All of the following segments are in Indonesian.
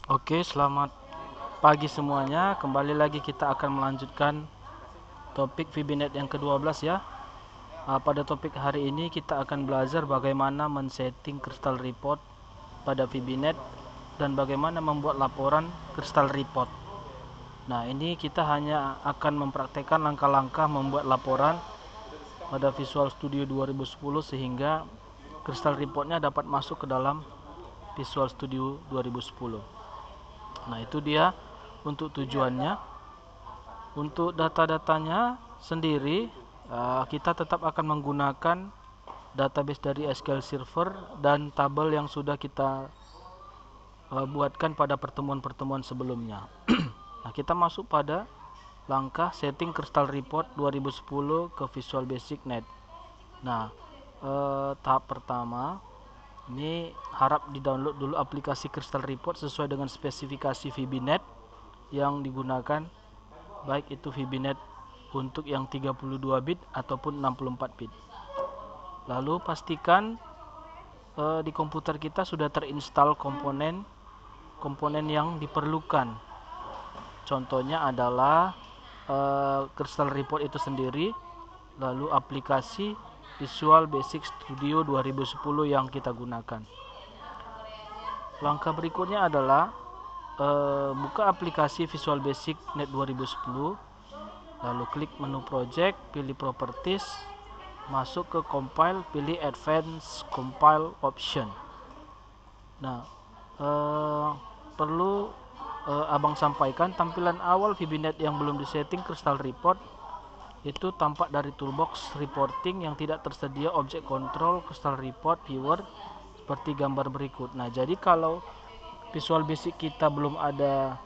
Oke, selamat pagi semuanya. Kembali lagi kita akan melanjutkan topik VBNet yang ke-12 ya. Pada topik hari ini kita akan belajar bagaimana men-setting crystal report pada VBNet dan bagaimana membuat laporan crystal report. Nah, ini kita hanya akan mempraktekkan langkah-langkah membuat laporan pada Visual Studio 2010 sehingga crystal reportnya dapat masuk ke dalam Visual Studio 2010. Nah, itu dia untuk tujuannya. Untuk data-datanya sendiri, kita tetap akan menggunakan database dari SQL Server dan tabel yang sudah kita buatkan pada pertemuan-pertemuan sebelumnya. Nah, kita masuk pada langkah setting Crystal Report 2010 ke Visual Basic Net. Nah, tahap pertama ini harap di-download dulu aplikasi Crystal Report sesuai dengan spesifikasi VBNet yang digunakan, baik itu VBNet untuk yang 32 bit ataupun 64 bit. Lalu pastikan di komputer kita sudah terinstall komponen yang diperlukan. Contohnya adalah Crystal Report itu sendiri, lalu aplikasi Visual Basic Studio 2010 yang kita gunakan. Langkah berikutnya adalah buka aplikasi Visual Basic Net 2010, lalu klik menu project, pilih properties, masuk ke compile, pilih advance compile option. Nah, perlu abang sampaikan, tampilan awal VBNet yang belum disetting Crystal Report itu tampak dari toolbox reporting yang tidak tersedia objek control Crystal Report viewer seperti gambar berikut. Nah, jadi kalau Visual Basic kita belum ada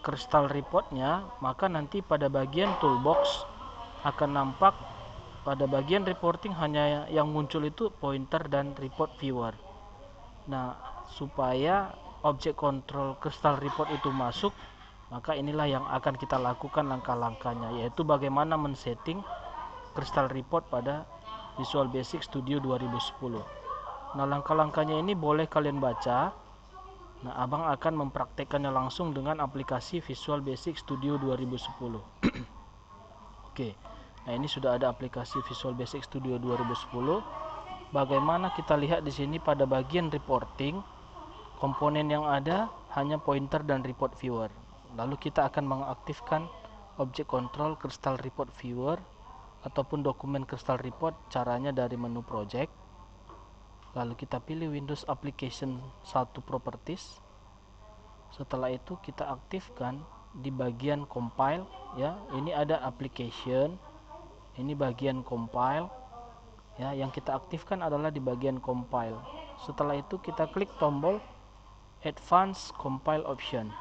Crystal Reportnya, maka nanti pada bagian toolbox akan nampak pada bagian reporting hanya yang muncul itu pointer dan report viewer. Nah, supaya objek control Crystal Report itu masuk, maka inilah yang akan kita lakukan langkah-langkahnya, yaitu bagaimana men-setting Crystal Report pada Visual Basic Studio 2010. Nah, langkah-langkahnya ini boleh kalian baca. Nah, abang akan mempraktekannya langsung dengan aplikasi Visual Basic Studio 2010. Oke. Nah, ini sudah ada aplikasi Visual Basic Studio 2010. Bagaimana kita lihat di sini pada bagian reporting, komponen yang ada hanya pointer dan report viewer. Lalu kita akan mengaktifkan objek control Crystal Report Viewer ataupun dokumen Crystal Report, caranya dari menu project. Lalu kita pilih Windows Application 1 Properties. Setelah itu kita aktifkan di bagian compile ya. Ini ada application, ini bagian compile ya. Yang kita aktifkan adalah di bagian compile. Setelah itu kita klik tombol Advanced Compile Option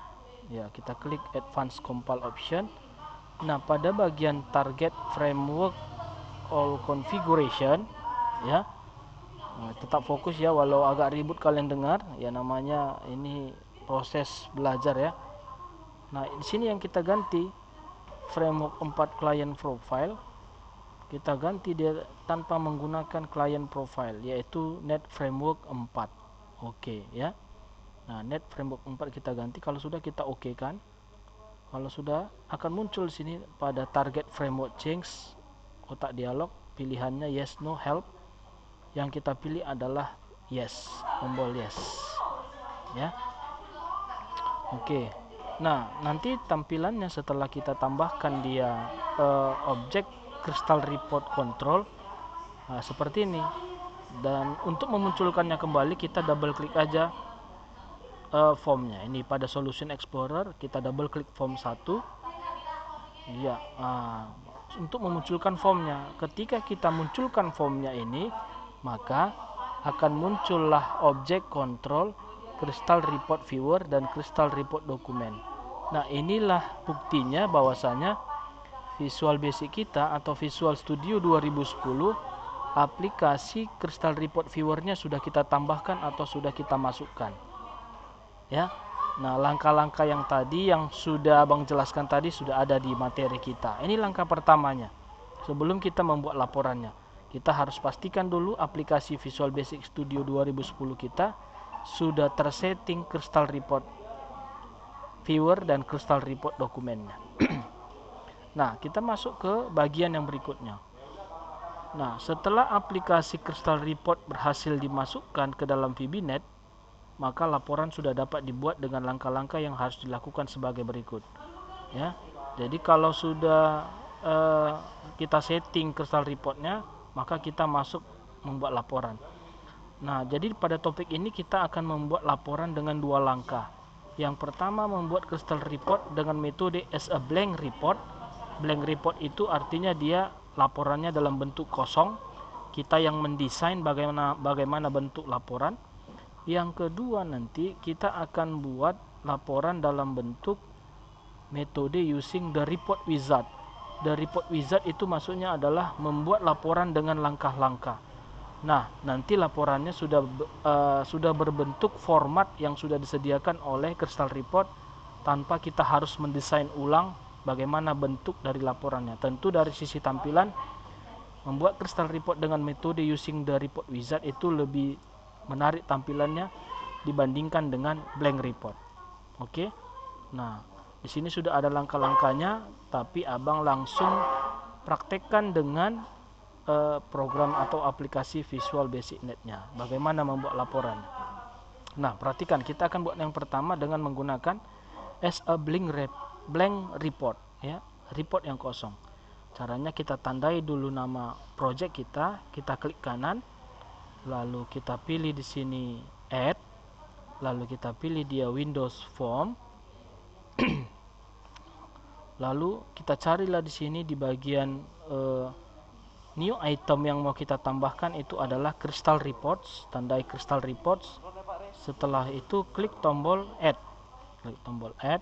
ya, kita klik Advanced Compile Option. Nah, pada bagian Target Framework All Configuration ya, tetap fokus ya, walau agak ribut kalian dengar ya, namanya ini proses belajar ya. Nah, di sini yang kita ganti framework 4 client profile, kita ganti dia tanpa menggunakan client profile, yaitu Net Framework 4. Oke ya. Nah, Net Framework 4 kita ganti. Kalau sudah kita oke kan. Kalau sudah akan muncul di sini pada Target Framework Change kotak dialog, pilihannya yes, no, help. Yang kita pilih adalah yes, tombol yes ya. Oke. Nah, nanti tampilannya setelah kita tambahkan dia objek Crystal Report Control, nah, seperti ini. Dan untuk memunculkannya kembali kita double klik aja formnya. Ini pada Solution Explorer kita double klik form 1 ya. Untuk memunculkan formnya, ketika kita munculkan formnya ini, maka akan muncullah objek control Crystal Report Viewer dan Crystal Report Dokumen. Nah, inilah buktinya bahwasanya Visual Basic kita atau Visual Studio 2010 aplikasi Crystal Report Viewer-nya sudah kita tambahkan atau sudah kita masukkan ya. Nah, langkah-langkah yang tadi yang sudah abang jelaskan tadi sudah ada di materi kita. Ini langkah pertamanya. Sebelum kita membuat laporannya, kita harus pastikan dulu aplikasi Visual Basic Studio 2010 kita sudah tersetting crystal report viewer dan crystal report dokumennya. Nah, kita masuk ke bagian yang berikutnya. Nah, setelah aplikasi crystal report berhasil dimasukkan ke dalam VBNet, maka laporan sudah dapat dibuat dengan langkah-langkah yang harus dilakukan sebagai berikut. Ya, jadi kalau sudah kita setting crystal reportnya, maka kita masuk membuat laporan. Nah, jadi pada topik ini kita akan membuat laporan dengan dua langkah. Yang pertama, membuat crystal report dengan metode as a blank report. Blank report itu artinya dia laporannya dalam bentuk kosong. Kita yang mendesain bagaimana bentuk laporan. Yang kedua, nanti kita akan buat laporan dalam bentuk metode using the report wizard. The report wizard itu maksudnya adalah membuat laporan dengan langkah-langkah. Nah, nanti laporannya sudah berbentuk format yang sudah disediakan oleh Crystal Report tanpa kita harus mendesain ulang bagaimana bentuk dari laporannya. Tentu dari sisi tampilan, membuat Crystal Report dengan metode using the report wizard itu lebih menarik tampilannya dibandingkan dengan blank report. Oke. Nah, di sini sudah ada langkah-langkahnya, tapi abang langsung praktekkan dengan program atau aplikasi Visual Basic Net-nya. Bagaimana membuat laporan. Nah, perhatikan, kita akan buat yang pertama dengan menggunakan as a blank report, ya, report yang kosong. Caranya kita tandai dulu nama project kita klik kanan, lalu kita pilih di sini add, lalu kita pilih dia Windows Form. Lalu kita carilah di sini di bagian new item yang mau kita tambahkan itu adalah Crystal Reports, tandai Crystal Reports. Setelah itu klik tombol add. Klik tombol add.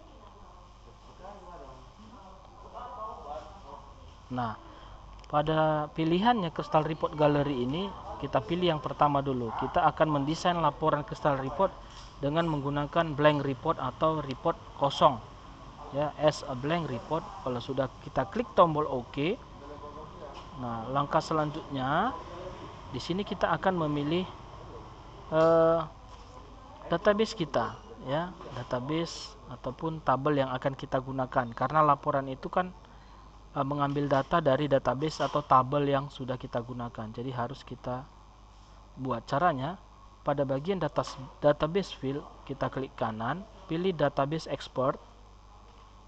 Nah, pada pilihannya Crystal Report Gallery ini, kita pilih yang pertama dulu. Kita akan mendesain laporan Crystal Report dengan menggunakan blank report atau report kosong. Ya, as a blank report. Kalau sudah kita klik tombol OK, nah langkah selanjutnya di sini kita akan memilih database kita, ya, database ataupun tabel yang akan kita gunakan karena laporan itu kan mengambil data dari database atau tabel yang sudah kita gunakan. Jadi harus kita buat. Caranya pada bagian database field kita klik kanan, pilih database export.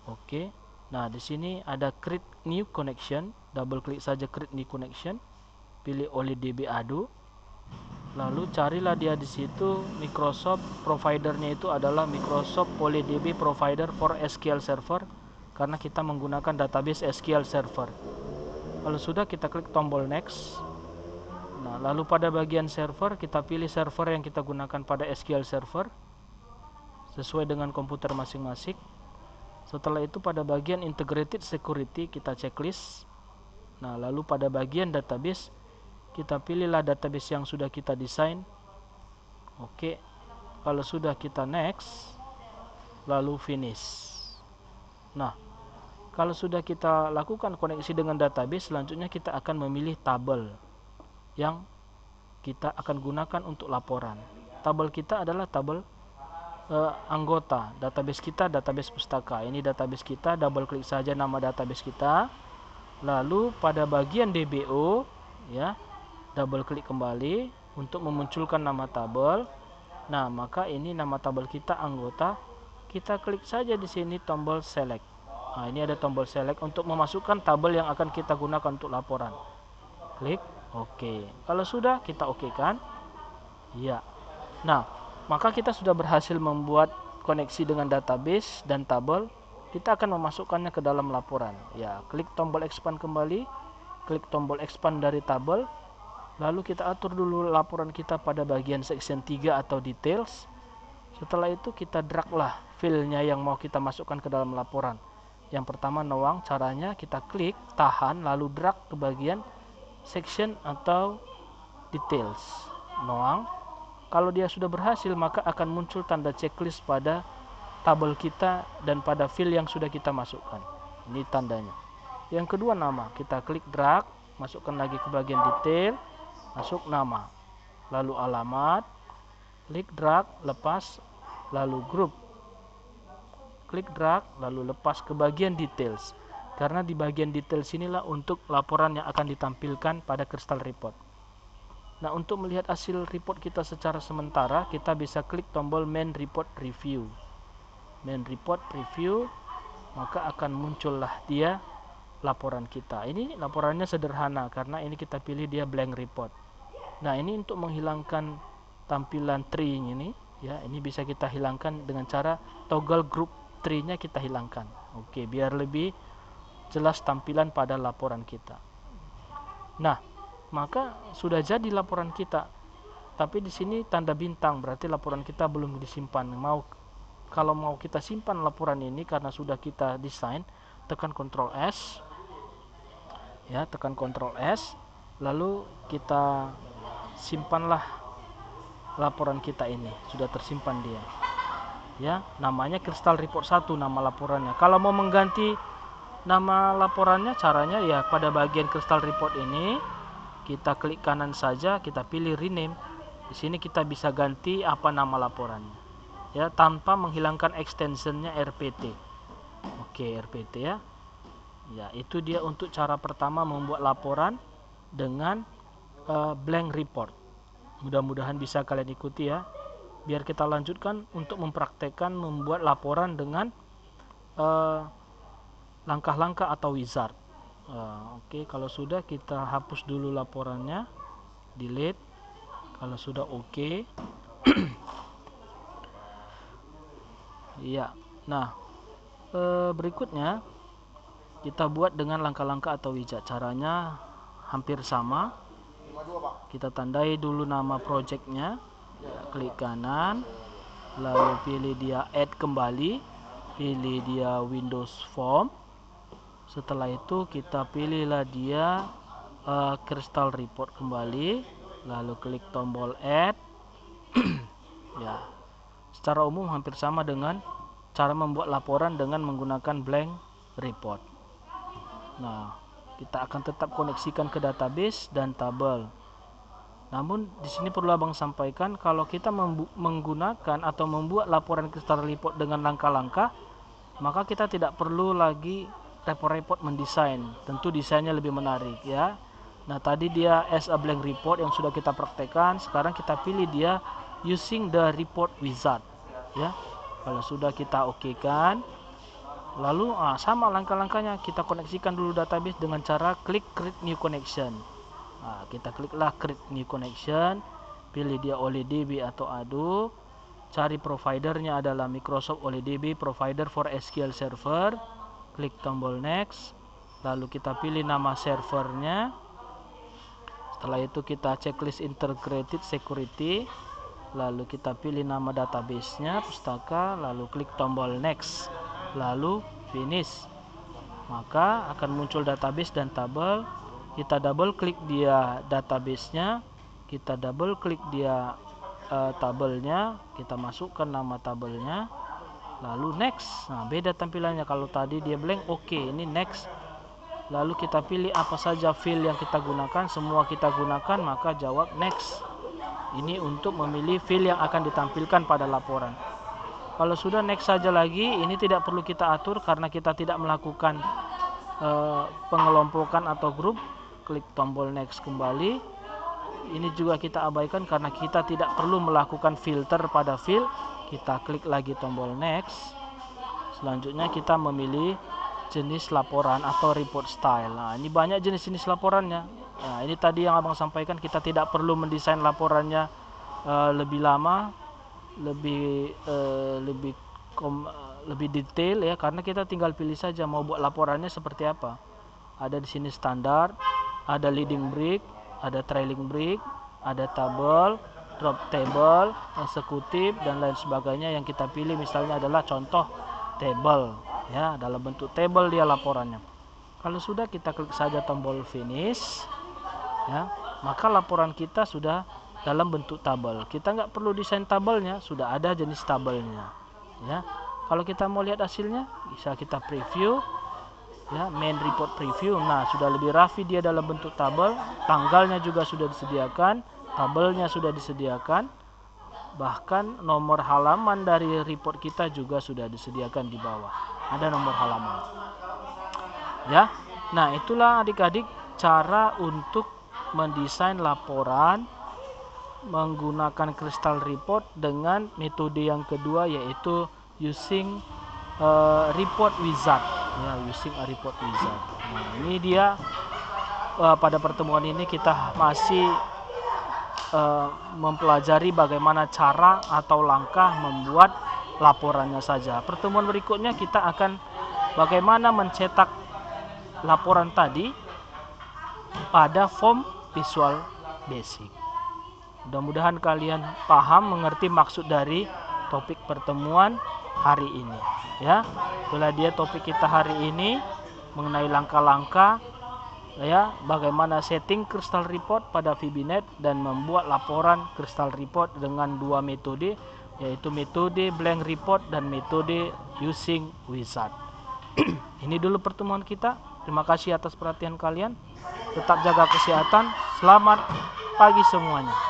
Oke. Nah, di sini ada create new connection, double klik saja create new connection, pilih oleh DB Ado. Lalu carilah dia di situ Microsoft providernya itu adalah Microsoft PolyDB provider for SQL Server karena kita menggunakan database SQL Server. Kalau sudah, kita klik tombol next. Nah, lalu pada bagian server kita pilih server yang kita gunakan pada SQL Server sesuai dengan komputer masing-masing. Setelah itu pada bagian integrated security kita checklist. Nah, lalu pada bagian database kita pilihlah database yang sudah kita desain. Oke. Kalau sudah, kita next, lalu finish. Nah, kalau sudah kita lakukan koneksi dengan database, selanjutnya kita akan memilih tabel yang kita akan gunakan untuk laporan. Tabel kita adalah tabel anggota. Database kita database pustaka. Ini database kita, double klik saja nama database kita. Lalu pada bagian DBO, ya, double klik kembali untuk memunculkan nama tabel. Nah, maka ini nama tabel kita anggota. Kita klik saja di sini tombol select. Nah, ini ada tombol select untuk memasukkan tabel yang akan kita gunakan untuk laporan. Klik OK. Kalau sudah, kita OK kan? Ya. Nah, maka kita sudah berhasil membuat koneksi dengan database dan tabel. Kita akan memasukkannya ke dalam laporan. Ya, klik tombol expand kembali, klik tombol expand dari tabel. Lalu kita atur dulu laporan kita pada bagian section 3 atau details. Setelah itu kita drag lah filenya yang mau kita masukkan ke dalam laporan. Yang pertama noang, caranya kita klik, tahan, lalu drag ke bagian section atau details. Noang. Kalau dia sudah berhasil, maka akan muncul tanda checklist pada tabel kita dan pada field yang sudah kita masukkan. Ini tandanya. Yang kedua nama, kita klik drag, masukkan lagi ke bagian detail, masuk nama, lalu alamat, klik drag, lepas, lalu group, klik drag, lalu lepas ke bagian details, karena di bagian details inilah untuk laporan yang akan ditampilkan pada Crystal Report. Nah, untuk melihat hasil report kita secara sementara, kita bisa klik tombol Main Report Preview. Main Report Preview, maka akan muncullah dia laporan kita. Ini laporannya sederhana karena ini kita pilih dia blank report. Nah, ini untuk menghilangkan tampilan tree ini, ya, ini bisa kita hilangkan dengan cara toggle group tree-nya kita hilangkan. Oke, biar lebih jelas tampilan pada laporan kita. Nah, maka sudah jadi laporan kita. Tapi di sini tanda bintang, berarti laporan kita belum disimpan. Kalau mau kita simpan laporan ini karena sudah kita desain, tekan Ctrl S. Ya, tekan Ctrl S, lalu kita simpanlah laporan kita ini. Sudah tersimpan dia. Ya, namanya Crystal Report 1 nama laporannya. Kalau mau mengganti nama laporannya, caranya ya pada bagian Crystal Report ini kita klik kanan saja, kita pilih rename. Di sini kita bisa ganti apa nama laporannya, ya, tanpa menghilangkan extensionnya RPT. Oke, RPT ya. Ya, itu dia untuk cara pertama membuat laporan dengan blank report. Mudah-mudahan bisa kalian ikuti ya. Biar kita lanjutkan untuk mempraktekkan membuat laporan dengan langkah-langkah atau wizard. Oke, kalau sudah kita hapus dulu laporannya, delete. Kalau sudah oke. Iya. Nah, berikutnya kita buat dengan langkah-langkah atau wizard. Caranya hampir sama. Kita tandai dulu nama projectnya, klik kanan, lalu pilih dia add kembali, pilih dia Windows Form. Setelah itu kita pilihlah dia Crystal Report kembali, lalu klik tombol add. Ya, secara umum hampir sama dengan cara membuat laporan dengan menggunakan blank report. Nah, kita akan tetap koneksikan ke database dan tabel. Namun di sini perlu abang sampaikan, kalau kita menggunakan atau membuat laporan Crystal Report dengan langkah-langkah, maka kita tidak perlu lagi report mendesain. Tentu desainnya lebih menarik ya. Nah, tadi dia as a blank report yang sudah kita praktekkan. Sekarang kita pilih dia using the report wizard ya. Kalau sudah kita okekan, lalu sama langkah-langkahnya, kita koneksikan dulu database dengan cara klik create new connection. Kita kliklah create new connection, pilih dia OLEDB atau ADO, cari providernya adalah Microsoft OLEDB provider for SQL Server, klik tombol next, lalu kita pilih nama servernya. Setelah itu kita checklist integrated security, lalu kita pilih nama database-nya, pustaka, lalu klik tombol next, lalu finish. Maka akan muncul database dan tabel. Kita double klik dia database-nya, kita double klik dia tabelnya, kita masukkan nama tabelnya, lalu next. Nah, beda tampilannya. Kalau tadi dia blank, oke, ini next. Lalu kita pilih apa saja field yang kita gunakan, semua kita gunakan, maka jawab next. Ini untuk memilih field yang akan ditampilkan pada laporan. Kalau sudah next saja lagi, ini tidak perlu kita atur karena kita tidak melakukan pengelompokan atau grup. Klik tombol next kembali. Ini juga kita abaikan karena kita tidak perlu melakukan filter pada field. Kita klik lagi tombol next. Selanjutnya kita memilih jenis laporan atau report style. Nah, ini banyak jenis-jenis laporannya. Nah, ini tadi yang abang sampaikan, kita tidak perlu mendesain laporannya lebih lama, lebih detail ya, karena kita tinggal pilih saja mau buat laporannya seperti apa. Ada di sini standar, ada leading break, ada trailing break, ada tabel, drop table, eksekutif dan lain sebagainya. Yang kita pilih misalnya adalah contoh table ya, dalam bentuk table dia laporannya. Kalau sudah, kita klik saja tombol finish ya, maka laporan kita sudah dalam bentuk tabel. Kita nggak perlu desain tabelnya, sudah ada jenis tabelnya ya. Kalau kita mau lihat hasilnya, bisa kita preview ya, main report preview. Nah, sudah lebih rapi dia dalam bentuk tabel, tanggalnya juga sudah disediakan, tabelnya sudah disediakan. Bahkan nomor halaman dari report kita juga sudah disediakan di bawah. Ada nomor halaman. Ya. Nah, itulah adik-adik cara untuk mendesain laporan menggunakan Crystal Report dengan metode yang kedua, yaitu using report wizard. Ya, using a report wizard. Nah, ini dia pada pertemuan ini kita masih mempelajari bagaimana cara atau langkah membuat laporannya saja. Pertemuan berikutnya kita akan bagaimana mencetak laporan tadi pada form Visual Basic. Mudah-mudahan kalian paham, mengerti maksud dari topik pertemuan hari ini. Ya, itulah dia topik kita hari ini mengenai langkah-langkah ya bagaimana setting Crystal Report pada VBNet dan membuat laporan Crystal Report dengan dua metode, yaitu metode blank report dan metode using wizard. Ini dulu pertemuan kita. Terima kasih atas perhatian kalian. Tetap jaga kesehatan. Selamat pagi semuanya.